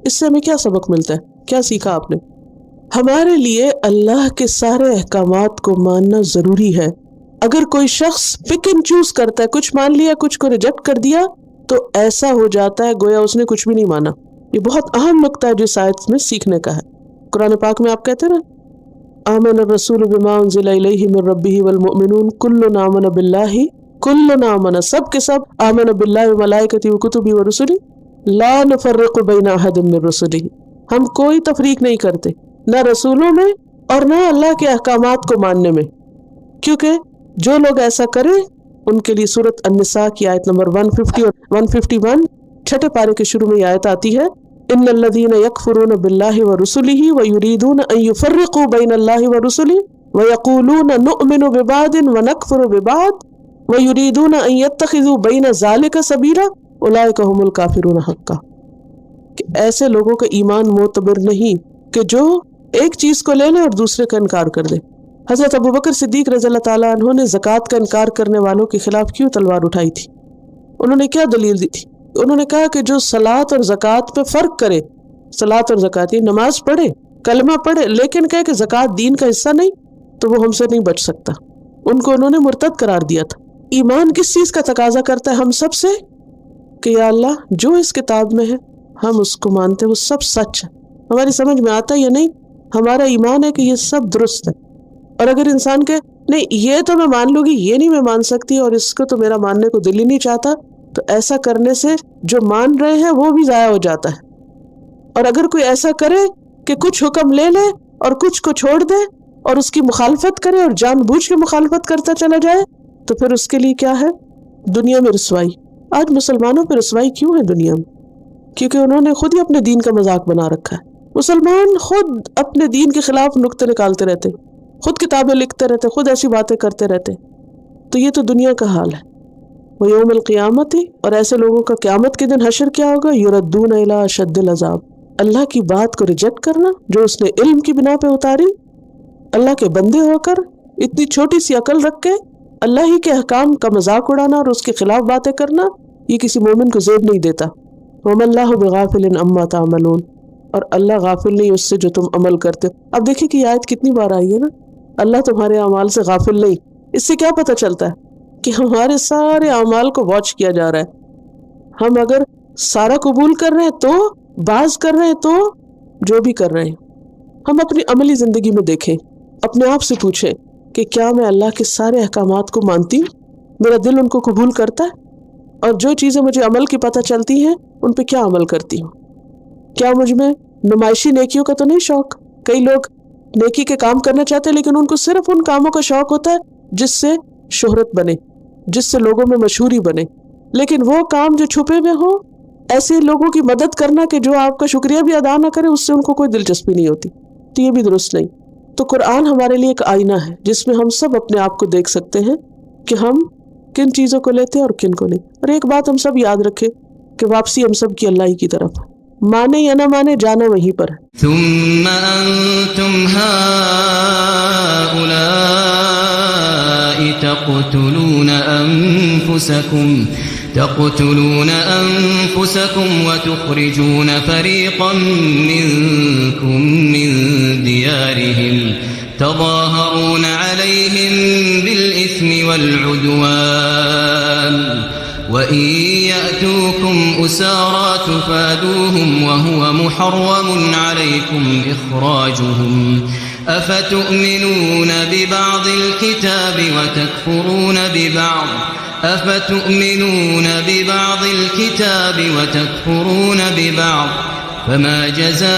اس سے ہمیں کیا سبق ملتا ہے؟ کیا سیکھا آپ نے؟ ہمارے لیے اللہ کے سارے احکامات کو ماننا ضروری ہے. اگر کوئی شخص پک اینڈ چوز کرتا ہے، کچھ مان لیا کچھ کو ریجیکٹ کر دیا، تو ایسا ہو جاتا ہے گویا اس نے کچھ بھی نہیں مانا. یہ بہت اہم نقطہ ہے جو اس آیت میں سیکھنے کا ہے. قرآن پاک میں آپ کہتے ہیں نا، آمن الرسول بما انزل الیہ من ربہ والمؤمنون کل آمن باللہ، کل آمن، سب کے سب آمن باللہ وملائکتہ وکتبہ ورسلہ لا نفرق بین احد من رسلہ. ہم کوئی تفریق نہیں کرتے، نہ رسولوں میں اور نہ اللہ کے احکامات کو ماننے میں. کیونکہ جو لوگ ایسا کریں ان کے لیے سورۃ النساء کی آیت نمبر 150 اور 151 چھٹے پارے کے شروع میں یہ آیت آتی ہے، ان الذین یکفرون باللہ ورسلہ ویریدون ان یفرقوا بین اللہ ورسلہ ویقولون نؤمن ببعض ونکفر ببعض ویریدون ان یتخذوا بین ذلک سبیلا اولئک ھم الکافرون حقا. کہ ایسے لوگوں کا ایمان معتبر نہیں کہ جو ایک چیز کو لے لے اور دوسرے کا انکار کر دے. حضرت ابوبکر صدیق رضی اللہ تعالیٰ عنہ نے زکوٰۃ کا انکار کرنے والوں کے خلاف کیوں تلوار اٹھائی تھی؟ انہوں نے کیا دلیل دی تھی؟ انہوں نے کہا کہ جو صلاۃ اور زکوٰۃ پہ فرق کرے، صلاۃ اور زکوٰۃ، یہ نماز پڑھے، کلمہ پڑھے، لیکن کہے کہ زکوٰۃ دین کا حصہ نہیں، تو وہ ہم سے نہیں بچ سکتا. ان کو انہوں نے مرتد قرار دیا تھا. ایمان کس چیز کا تقاضا کرتا ہے ہم سب سے؟ کہ یا اللہ جو اس کتاب میں ہے ہم اس کو مانتے، وہ سب سچ ہے. ہماری سمجھ میں آتا یا نہیں، ہمارا ایمان ہے کہ یہ سب درست ہے. اور اگر انسان کے نہیں یہ تو میں مان لوں گی، یہ نہیں میں مان سکتی، اور اس کو تو میرا ماننے کو دل ہی نہیں چاہتا، تو ایسا کرنے سے جو مان رہے ہیں وہ بھی ضائع ہو جاتا ہے. اور اگر کوئی ایسا کرے کہ کچھ حکم لے لے اور کچھ کو چھوڑ دے اور اس کی مخالفت کرے اور جان بوجھ کے مخالفت کرتا چلا جائے، تو پھر اس کے لیے کیا ہے؟ دنیا میں رسوائی. آج مسلمانوں پہ رسوائی کیوں ہے دنیا میں؟ کیونکہ انہوں نے خود ہی اپنے دین کا مذاق بنا رکھا ہے. مسلمان خود اپنے دین کے خلاف نکتے نکالتے رہتے، خود کتابیں لکھتے رہتے، خود ایسی باتیں کرتے رہتے. تو یہ تو دنیا کا حال ہے. وہ یوم القیامت، اور ایسے لوگوں کا قیامت کے دن حشر کیا ہوگا؟ یردون الی اشد العذاب. اللہ کی بات کو ریجیکٹ کرنا جو اس نے علم کی بنا پہ اتاری، اللہ کے بندے ہو کر اتنی چھوٹی سی عقل رکھ کے اللہ ہی کے احکام کا مذاق اڑانا اور اس کے خلاف باتیں کرنا، یہ کسی مومن کو زیب نہیں دیتا. وما اللہ بغافل عما تعملون، اور اللہ غافل نہیں اس سے جو تم عمل کرتے. اب دیکھیں کہ یہ آیت کتنی بار آئی ہے نا، اللہ تمہارے اعمال سے غافل نہیں. اس سے کیا پتہ چلتا ہے؟ کہ ہمارے سارے اعمال کو واچ کیا جا رہا ہے. ہم اگر سارا قبول کر رہے ہیں تو، بعض کر رہے ہیں تو، جو بھی کر رہے ہیں. ہم اپنی عملی زندگی میں دیکھیں، اپنے آپ سے پوچھیں کہ کیا میں اللہ کے سارے احکامات کو مانتی ہوں؟ میرا دل ان کو قبول کرتا ہے؟ اور جو چیزیں مجھے عمل کی پتہ چلتی ہیں ان پہ کیا عمل کرتی ہوں؟ کیا مجھ میں نمائشی نیکیوں کا تو نہیں شوق؟ کئی لوگ نیکی کے کام کرنا چاہتے ہیں لیکن ان کو صرف ان کاموں کا شوق ہوتا ہے جس سے شہرت بنے، جس سے لوگوں میں مشہوری بنے. لیکن وہ کام جو چھپے ہوئے ہوں، ایسے لوگوں کی مدد کرنا کہ جو آپ کا شکریہ بھی ادا نہ کرے، اس سے ان کو کوئی دلچسپی نہیں ہوتی، تو یہ بھی درست نہیں. تو قرآن ہمارے لیے ایک آئینہ ہے جس میں ہم سب اپنے آپ کو دیکھ سکتے ہیں کہ ہم کن چیزوں کو لیتے ہیں اور کن کو نہیں. اور ایک بات ہم سب یاد رکھیں کہ واپسی ہم سب کی اللہ ہی کی طرف ہے. مانے یا نہ مانے، جانا وہیں پر ہے. ثم انتم هؤلاء تقتلون أنفسكم وتخرجون فريقا منكم من ديارهم تظاهرون عليهم بالإثم والعدوان وإن يأتوكم أسارى تفادوهم وهو محرم عليكم إخراجهم أفتؤمنون ببعض الكتاب وتكفرون ببعض فما جزاء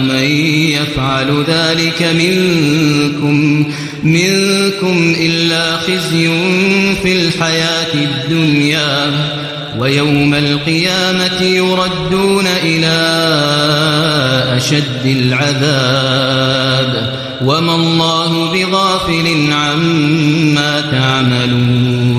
من يفعل ذلك منكم إلا خزي في الحياة الدنيا ويوم القيامة يردون إلى أشد العذاب وما الله بغافل عما تعملون.